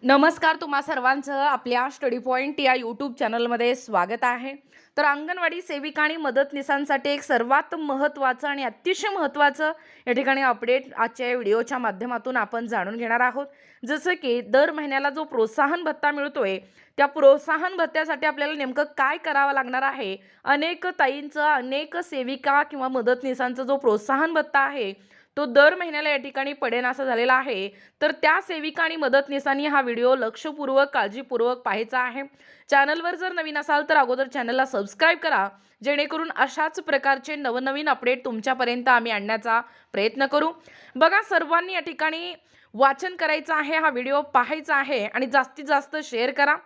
नमस्कार, तुम्हा सर्वांचं आपल्या स्टडी पॉइंट या यूट्यूब चॅनलमध्ये स्वागत आहे। तर अंगणवाडी सेविका आणि मदतनीसांसाठी एक सर्वात महत्त्वाचं आणि अतिशय महत्त्वाचं या ठिकाणी अपडेट आजच्या या व्हिडिओच्या माध्यमातून आपण जाणून घेणार आहोत। जसं की दर महिन्याला जो प्रोत्साहन भत्ता मिळतोय, त्या प्रोत्साहन भत्त्यासाठी आपल्याला नेमकं काय करावं लागणार आहे। अनेक ताईंचं, अनेक सेविका किंवा मदतनीसांचा जो प्रोत्साहन भत्ता आहे तो दर महिन्याला या ठिकाणी पडेनासा झालेला आहे। तर त्या सेविका आणि मदतनीसांनी हा व्हिडिओ लक्षपूर्वक, काळजीपूर्वक पाहायचा आहे। चॅनलवर जर नवीन असाल तर अगोदर चॅनलला सबस्क्राइब करा, जेणेकरून अशाच प्रकारचे नवनवीन अपडेट तुमच्यापर्यंत आम्ही आणण्याचा प्रयत्न करू। बघा, सर्वांनी या ठिकाणी वाचन करायचं आहे, हा व्हिडिओ पाहायचा आहे आणि जास्तीत जास्त शेअर करा।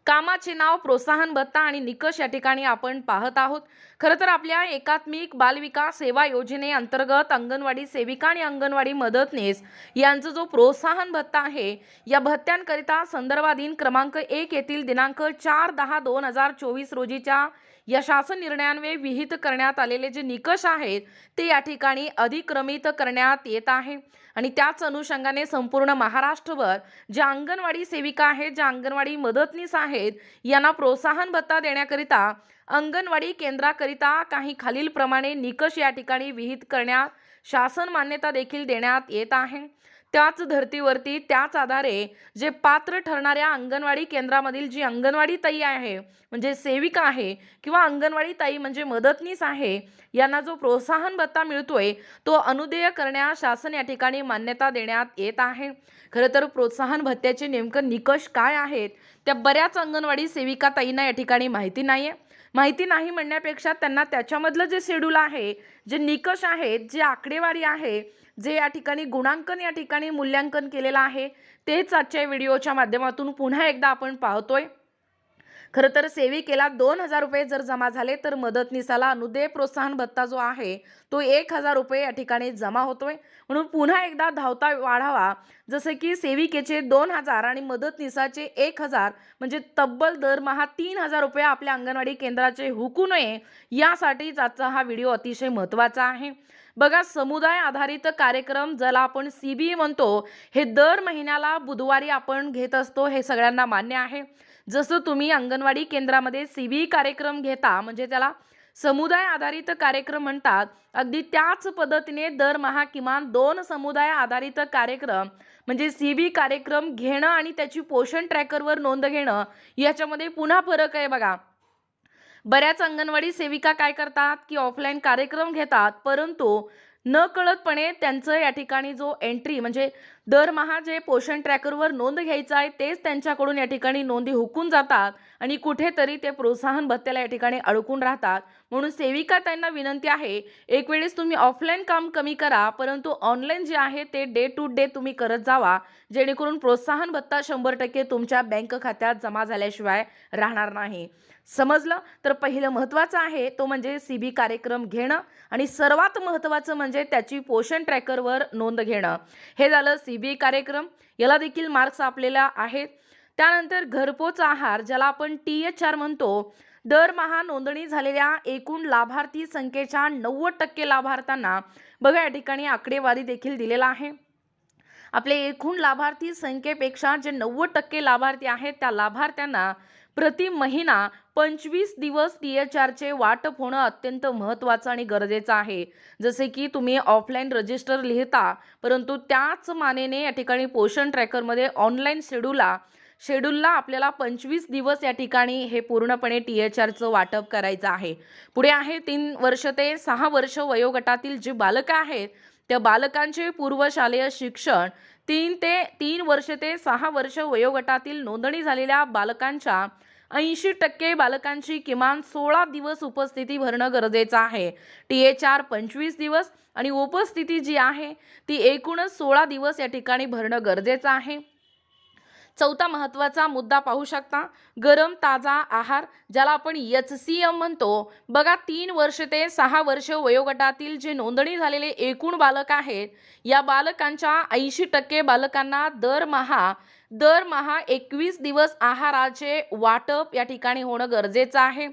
कामाचे नाव, प्रोत्साहन भत्ता आणि निकष या ठिकाणी आपण पाहत आहोत। खरं तर आपल्या एकात्मिक बालविकास सेवा योजनेअंतर्गत अंगणवाडी सेविका आणि अंगणवाडी मदतनीस यांचा जो प्रोत्साहन भत्ता आहे, या भत्त्यांकरिता संदर्भाधीन क्रमांक 1 येथील दिनांक 4/10/2024 रोजीच्या या शासन निर्णयान्वये विहित करण्यात आलेले जे निकष आहेत ते या ठिकाणी अधिक्रमित करण्यात येत आहे। आणि त्याच अनुषंगाने संपूर्ण महाराष्ट्रभर ज्या अंगणवाडी सेविका आहेत, ज्या अंगणवाडी मदतनीस आहेत, यांना प्रोत्साहन भत्ता देण्याकरिता अंगणवाडी केंद्राकरिता काही खालीलप्रमाणे निकष या ठिकाणी विहित करण्यात शासन मान्यता देखील देण्यात येत आहे। त्याच धर्तीवरती, त्याच आधारे जे पात्र ठरणाऱ्या अंगणवाडी केंद्रामधील जी अंगणवाडी ताई आहे, म्हणजे सेविका आहे किंवा अंगणवाडी ताई म्हणजे मदतनीस आहे, यांना जो प्रोत्साहन भत्ता मिळतोय तो अनुदेय करण्यास शासन या ठिकाणी मान्यता देण्यात येत आहे। खरं तर प्रोत्साहन भत्त्याचे नेमकं निकष काय आहेत, त्या बऱ्याच अंगणवाडी सेविका ताईंना या ठिकाणी माहिती नाहीये। माहिती नाही म्हणण्यापेक्षा त्यांना त्याच्यामधलं जे शेड्यूल आहे, जे निकष आहेत, जे आकडेवारी आहे, जे या ठिकाणी गुणांकन या ठिकाणी मूल्यांकन केलेलं आहे, तेच आजच्या व्हिडिओच्या माध्यमातून पुन्हा एकदा आपण पाहतोय। खरं तर सेविकेला 2000 रुपये जर जमा झाले तर मदतनीसाला अनुदेय प्रोत्साहन भत्ता जो आहे तो 1000 रुपये या ठिकाणी जमा होतोय। म्हणून पुन्हा एकदा धावता वाढावा, जसे की सेविकेचे 2000 आणि मदतनीसाचे 1000 म्हणजे तब्बल दरमहा 3000 रुपये आपल्या अंगणवाडी केंद्राचे हुकू नये, यासाठीच आजचा हा व्हिडिओ अतिशय महत्त्वाचा आहे। बघा, समुदाय आधारित कार्यक्रम ज्याला आपण CBE म्हणतो, हे दर महिन्याला बुधवारी आपण घेत असतो, हे सगळ्यांना मान्य आहे। जसं तुम्ही अंगणवाडी केंद्रामध्ये CBE कार्यक्रम घेता, म्हणजे त्याला समुदाय आधारित कार्यक्रम म्हणतात, अगदी त्याच पद्धतीने दरमहा किमान 2 समुदाय आधारित कार्यक्रम म्हणजे CBE कार्यक्रम घेणं आणि त्याची पोषण ट्रॅकरवर नोंद घेणं याच्यामध्ये पुन्हा फरक आहे। बघा, बऱ्याच अंगणवाडी सेविका काय करतात की ऑफलाईन कार्यक्रम घेतात, परंतु नकळतपणे त्यांचं या ठिकाणी जो एंट्री म्हणजे दरमहा जे पोषण ट्रॅकरवर नोंद घ्यायचं आहे तेच त्यांच्याकडून या ठिकाणी नोंदी हुकून जातात आणि कुठेतरी ते प्रोत्साहन भत्त्याला या ठिकाणी अडकून राहतात। म्हणून सेविका त्यांना विनंती आहे, एक वेळेस तुम्ही ऑफलाईन काम कमी करा, परंतु ऑनलाईन जे आहे ते डे टू डे तुम्ही करत जावा, जेणेकरून प्रोत्साहन भत्ता 100% तुमच्या बँक खात्यात जमा झाल्याशिवाय राहणार नाही। समजलं? तर पहिलं महत्त्वाचं आहे तो म्हणजे CBE कार्यक्रम घेणं आणि सर्वात महत्त्वाचं म्हणजे त्याची पोषण ट्रॅकरवर नोंद घेणं। हे झालं CBE कार्यक्रम, याला देखील मार्क्स आपल्याला आहेत। त्यानंतर घरपोच आहार ज्याला आपण THR म्हणतो, दरमहा नोंदणी झालेल्या एकूण लाभार्थी संख्येच्या 90% लाभार्थ्यांना बघा या ठिकाणी आकडेवारी देखील दिलेला आहे। आपले एकूण लाभार्थी संख्येपेक्षा जे 90% लाभार्थी आहेत त्या लाभार्थ्यांना प्रति महिना 25 दिवस THRचे वाटप होणं अत्यंत महत्त्वाचं आणि गरजेचं आहे। जसे की तुम्ही ऑफलाईन रजिस्टर लिहिता, परंतु त्याच मानेने या ठिकाणी पोषण ट्रॅकरमध्ये ऑनलाईन शेड्यूलला आपल्याला 25 दिवस या ठिकाणी हे पूर्णपणे THRचं वाटप करायचं आहे। पुढे आहे 3 वर्ष ते 6 वर्ष वयोगटातील जे बालकं आहेत त्या बालकांचे पूर्वशालेय शिक्षण, 3 वर्ष ते 6 वर्ष वयोगटातील नोंदणी झालेल्या बालकांच्या 80% बालकांची किमान 16 दिवस उपस्थिती भरणं गरजेचं आहे। THR 25 दिवस आणि उपस्थिती जी आहे ती एकूणच 16 दिवस या ठिकाणी भरणं गरजेचं आहे। चौथा महत्त्वाचा मुद्दा पाहू शकता, गरम ताजा आहार ज्याला आपण HCM म्हणतो। बघा, 3 वर्ष ते 6 वर्ष वयोगटातील जे नोंदणी झालेले एकूण बालक आहेत, या बालकांच्या 80% बालकांना दरमहा 21 दिवस आहाराचे वाटप या ठिकाणी होणं गरजेचं आहे।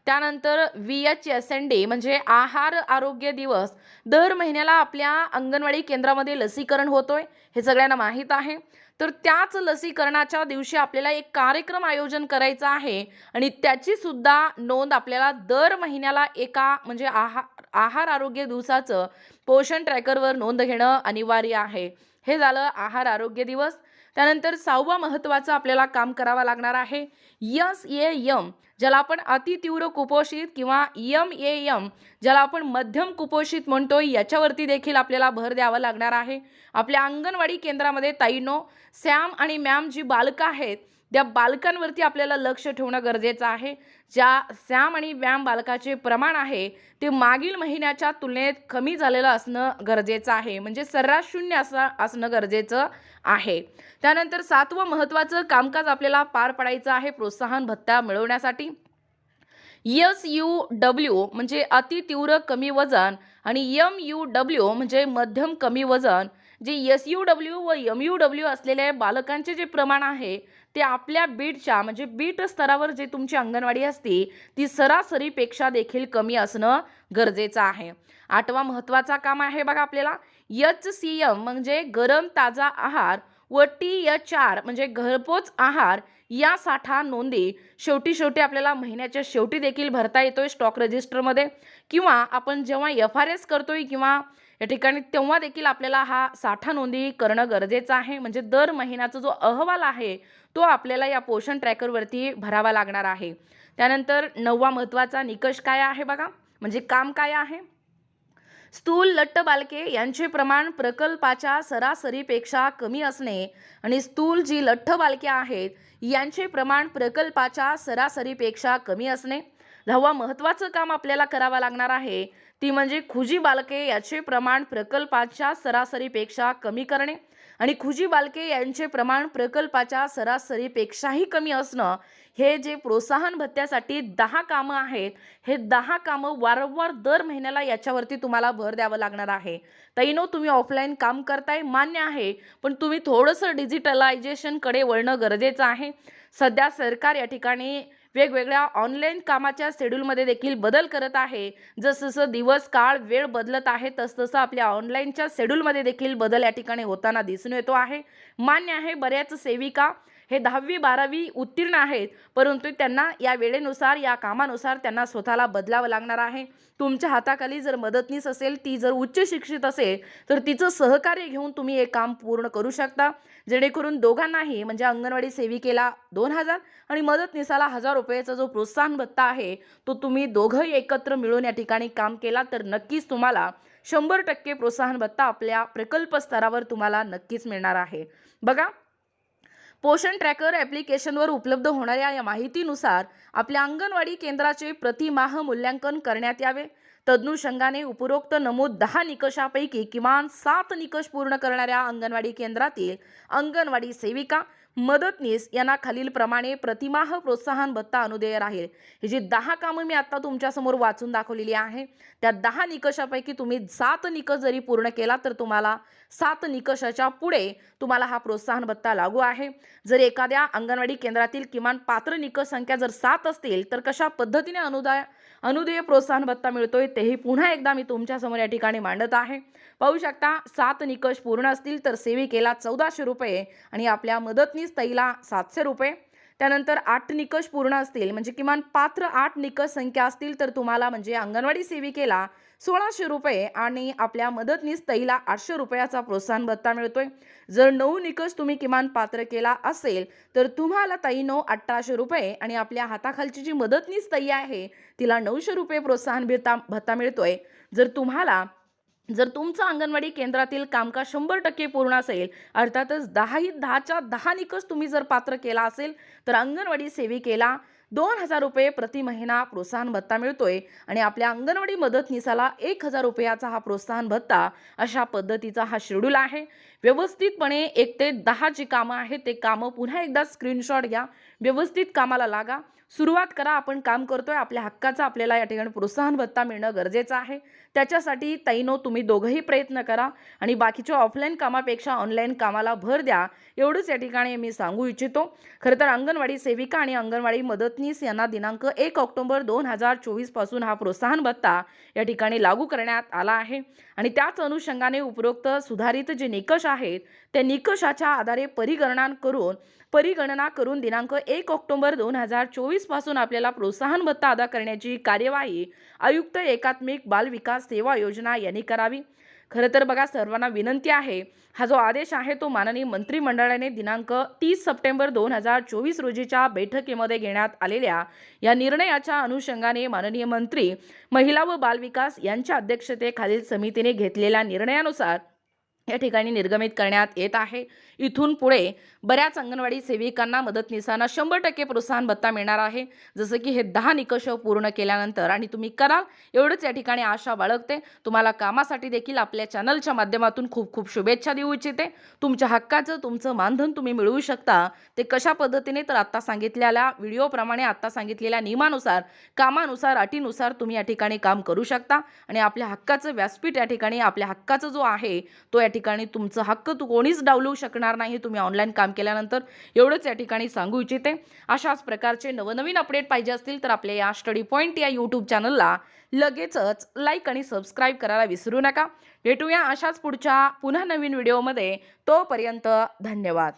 त्यानंतर VHSND म्हणजे आहार आरोग्य दिवस, दर महिन्याला आपल्या अंगणवाडी केंद्रामध्ये लसीकरण होतोय, हे सगळ्यांना माहीत आहे। तर त्याच लसीकरणाच्या दिवशी आपल्याला एक कार्यक्रम आयोजन करायचा आहे आणि त्याची सुद्धा नोंद आपल्याला दर महिन्याला एका म्हणजे आहार आरोग्य दिवसाचं पोषण ट्रॅकरवर नोंद घेणं अनिवार्य आहे. हे झालं आहार आरोग्य दिवस. त्यानंतर 6वा महत्त्वाचं आपल्याला काम करावं लागणार आहे SAM, ज्याला आपण अतितीव्र कुपोषित किंवा MAM, ज्याला आपण मध्यम कुपोषित म्हणतो, याच्यावरती देखील आपल्याला भर द्यावा लागणार आहे. आपल्या अंगणवाडी केंद्रामध्ये ताईनो सॅम आणि मॅम जी बालकं आहेत त्या बालकांवरती आपल्याला लक्ष ठेवणं गरजेचं आहे. ज्या सॅम आणि मॅम बालकाचे प्रमाण आहे ते मागील महिन्याच्या तुलनेत कमी झालेलं असणं गरजेचं आहे, म्हणजे सर्रास शून्य असणं गरजेचं आहे. त्यानंतर 7वं महत्त्वाचं कामकाज आपल्याला पार पाडायचं आहे प्रोत्साहन भत्ता मिळवण्यासाठी. SUW म्हणजे अति तीव्र कमी वजन आणि MUW म्हणजे मध्यम कमी वजन. जे SUW व MUW असलेल्या बालकांचे जे प्रमाण आहे ते आपल्या बीटच्या म्हणजे बीट स्तरावर जे तुमची अंगणवाडी असते ती सरासरीपेक्षा देखील कमी असणं गरजेचं आहे. 8वा महत्त्वाचा काम आहे बघा आपल्याला HCM म्हणजे गरम ताजा आहार व THR म्हणजे घरपोच आहार या साठा नोंदी शेवटी आपल्याला महिन्याच्या शेवटी देखील भरता येतोय स्टॉक रजिस्टरमध्ये, किंवा आपण जेव्हा FRS करतोय किंवा या ठिकाणी तेव्हा देखील आपल्याला हा साठा नोंदी करणं गरजेचं आहे. म्हणजे दर महिन्याचा जो अहवाल आहे तो आपल्याला या पोषण ट्रॅकरवरती भरावा लागणार आहे. त्यानंतर 9वा महत्त्वाचा निकष काय आहे बघा, म्हणजे काम काय आहे, स्थूल लठ्ठ बालके यांचे प्रमाण प्रकल्पाच्या सरासरीपेक्षा कमी असणे आणि स्थूल जी लठ्ठ बालके आहेत यांचे प्रमाण प्रकल्पाच्या सरासरीपेक्षा कमी असणे. 10वा महत्त्वाचं काम आपल्याला करावं लागणार आहे ती म्हणजे खुजी बालके याचे प्रमाण प्रकल्पाच्या सरासरीपेक्षा कमी करणे आणि खुजी बालके यांचे प्रमाण प्रकल्पाच्या सरासरीपेक्षाही कमी असणं. हे जे प्रोत्साहन भत्त्यासाठी 10 कामं आहेत, हे 10 कामं वारंवार दर महिन्याला याच्यावरती तुम्हाला भर द्यावं लागणार आहे. ताईनो, तुम्ही ऑफलाईन काम करताय मान्य आहे, पण तुम्ही थोडंसं डिजिटलायझेशनकडे वळणं गरजेचं आहे. सध्या सरकार या ठिकाणी वेगवेगळ्या ऑनलाईन कामाच्या शेड्यूलमध्ये देखील बदल करत आहे. जसं दिवस काळ वेळ बदलत आहे तसं आपल्या ऑनलाईनच्या शेड्यूलमध्ये देखील बदल या ठिकाणी होताना दिसून येतो आहे. मान्य आहे, बऱ्याच सेविका हे 10वी 12वी उत्तीर्ण आहेत, परंतु त्यांना या वेळेनुसार या कामानुसार त्यांना स्वतःला बदलावं लागणार आहे. तुमच्या हाताखाली जर मदतनीस असेल, ती जर उच्च शिक्षित असेल तर तिचं सहकार्य घेऊन तुम्ही हे काम पूर्ण करू शकता, जेणेकरून दोघांनाही म्हणजे अंगणवाडी सेविकेला 2000 आणि मदतनीसाला 1000 रुपयाचा जो प्रोत्साहन भत्ता आहे तो तुम्ही दोघंही एकत्र मिळून या ठिकाणी काम केला तर नक्कीच तुम्हाला 100% प्रोत्साहन भत्ता आपल्या प्रकल्प स्तरावर तुम्हाला नक्कीच मिळणार आहे. बघा, पोषण ट्रॅकर ॲप्लिकेशनवर उपलब्ध होणाऱ्या या माहितीनुसार आपल्या अंगणवाडी केंद्राचे प्रतिमाह मूल्यांकन करण्यात यावे. तदनुषंगाने उपरोक्त नमूद 10 निकषापैकी किमान 7 निकष पूर्ण करणाऱ्या अंगणवाडी केंद्रातील अंगणवाडी सेविका मदतनीस यांना खालीलप्रमाणे प्रतिमाह प्रोत्साहन भत्ता अनुदेय राहील. ही जी 10 कामं मी आता तुमच्या समोर वाचून दाखवलेली आहे त्या 10 निकषापैकी तुम्ही 7 निकष जरी पूर्ण केला तर तुम्हाला 7 निकषाच्या पुढे तुम्हाला हा प्रोत्साहन भत्ता लागू आहे. जर एखाद्या अंगणवाडी केंद्रातील किमान पात्र निकष संख्या जर 7 असतील तर कशा पद्धतीने अनुदेय प्रोत्साहन भत्ता मिळतोय तेही पुन्हा एकदा मी तुमच्या समोर या ठिकाणी मांडत आहे. पाहू शकता, 7 निकष पूर्ण असतील तर सेविकेला 1400 रुपये आणि आपल्या मदतनीस ताईला 700 रुपये. त्यानंतर 8 निकष पूर्ण असतील म्हणजे किमान पात्र 8 निकष संख्या असतील तर तुम्हाला म्हणजे अंगणवाडी सेविकेला 1600 रुपये आणि आपल्या मदतनीस ताईला 800 रुपयाचा प्रोत्साहन भत्ता मिळतोय. जर 9 निकष तुम्ही किमान पात्र केला असेल तर तुम्हाला ताईनो 1800 रुपये आणि आपल्या हाताखालची जी मदतनीस ताई आहे तिला 900 रुपये प्रोत्साहन भत्ता मिळतोय. जर तुमचं अंगणवाडी केंद्रातील कामकाज 100% पूर्ण असेल, अर्थातच 10 निकष तुम्ही जर पात्र केला असेल तर अंगणवाडी सेविकेला 2000 रुपये प्रति महिना प्रोत्साहन भत्ता मिळतोय आणि आपल्या अंगणवाडी मदतनीसाला 1000 रुपयाचा हा प्रोत्साहन भत्ता. अशा पद्धतीचा हा शेड्यूल आहे. व्यवस्थितपणे 1 ते 10 जी कामं आहेत ते कामं पुन्हा एकदा स्क्रीनशॉट घ्या, व्यवस्थित कामाला लागा. सुरुवात करा. आपण काम करतोय, आपल्या हक्काचं आपल्याला या ठिकाणी प्रोत्साहन भत्ता मिळणं गरजेचं आहे. त्याच्यासाठी ताईनो तुम्ही दोघंही प्रयत्न करा आणि बाकीच्या ऑफलाईन कामापेक्षा ऑनलाईन कामाला भर द्या, एवढंच या ठिकाणी मी सांगू इच्छितो. खरं तर अंगणवाडी सेविका आणि अंगणवाडी मदतनीस यांना दिनांक 1 ऑक्टोबर 2024 पासून हा प्रोत्साहन भत्ता या ठिकाणी लागू करण्यात आला आहे आणि त्याच अनुषंगाने उपरोक्त सुधारित जे निकष आहेत त्या निकषाच्या आधारे परिगणना करून दिनांक 1 ऑक्टोबर 2024 पासून आपल्याला प्रोत्साहन भत्ता अदा करण्याची कार्यवाही आयुक्त एकात्मिक बाल विकास सेवा योजना यांनी करावी. खरं तर बघा, सर्वांना विनंती आहे, हा जो आदेश आहे तो माननीय मंत्रिमंडळाने दिनांक 30 सप्टेंबर 2024 रोजीच्या बैठकीमध्ये घेण्यात आलेल्या या निर्णयाच्या अनुषंगाने माननीय मंत्री महिला व बालविकास यांच्या अध्यक्षतेखालील समितीने घेतलेल्या निर्णयानुसार या ठिकाणी निर्गमित करण्यात येत आहे. इथून पुढे बऱ्याच अंगणवाडी सेविकांना मदतनीसांना 100% प्रोत्साहन भत्ता मिळणार आहे. जसं की हे 10 निकष पूर्ण केल्यानंतर आणि तुम्ही कराल एवढंच या ठिकाणी आशा बाळगते. तुम्हाला कामासाठी देखील आपल्या चॅनलच्या माध्यमातून खूप खूप शुभेच्छा देऊ इच्छिते. तुमच्या हक्काचं तुमचं मानधन तुम्ही मिळवू शकता. ते कशा पद्धतीने, तर आता सांगितलेल्या व्हिडिओप्रमाणे, आता सांगितलेल्या नियमानुसार, कामानुसार, अटीनुसार तुम्ही या ठिकाणी काम करू शकता आणि आपल्या हक्काचं व्यासपीठ या ठिकाणी, आपल्या हक्काचं जो आहे तो या ठिकाणी तुमचा हक्क कोणीच डावलू शकणार नाही तुम्ही ऑनलाईन काम केल्यानंतर, एवढंच या ठिकाणी सांगू इच्छिते. अशाच प्रकारचे नवनवीन अपडेट पाहिजे असतील तर आपल्या या स्टडी पॉइंट या यूट्यूब चॅनलला लगेचच लाईक आणि सबस्क्राईब करायला विसरू नका. भेटूया अशाच पुढच्या पुन्हा नवीन व्हिडिओमध्ये. तोपर्यंत धन्यवाद.